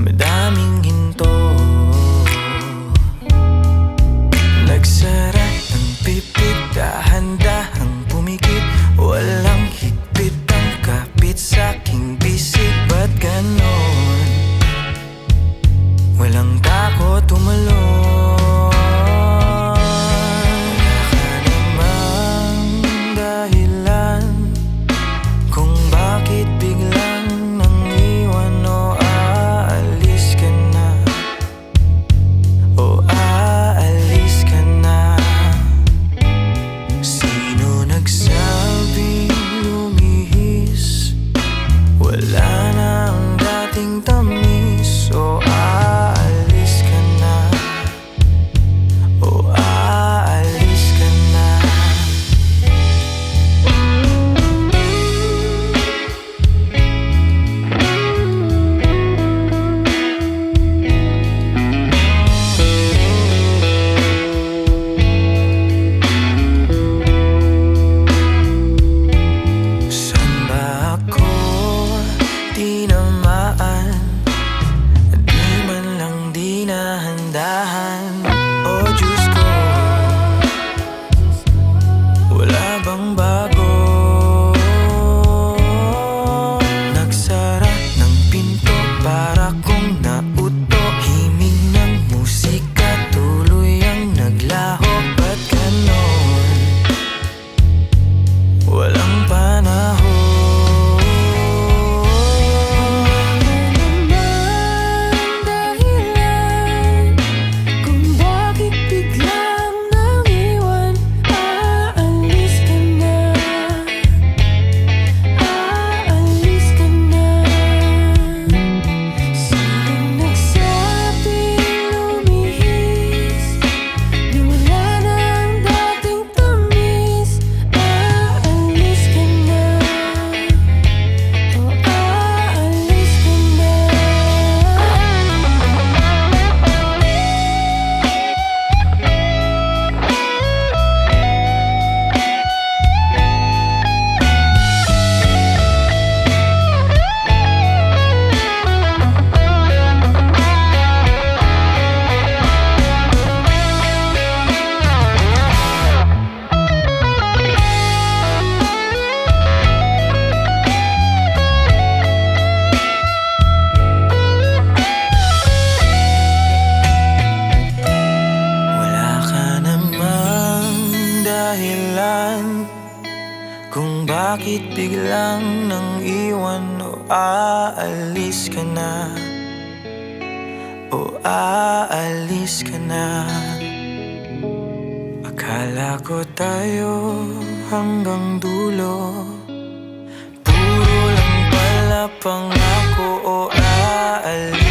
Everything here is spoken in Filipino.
madaming hinto. Nagsara ng pipit, dahan-dahang pumikit. Walang higpit ang kapit sa'king bisig. Ba't ganon? Walang takot tumalon. Wala ka namang dahilan kung bakit biglang nang iwan o aalis ka na. O aalis ka na. Sino nagsabing lumihis? Wala na ang dating tamis. O aalis ka na. O aalis ka na. Saan ba ako tinamaan? Di man lang dinahan-dahan. O Diyos ko, wala bang bago? Nagsara ng pinto para kong nauto. Himig ng musika, tuloy ang naglaho. Ba't ganon? Walang panahon. Dahilan kung bakit biglang nang iwan, aalis ka na. Aalis ka na. Sinong nagsabing lumihis? Di wala na ang dating tamis. Aalis ka na. O aalis ka na. Wala ka namang dahilan kung bakit biglang nang iwan o aalis ka na. O aalis ka na. Akala ko tayo hanggang dulo, puro lang pala pangako o aalis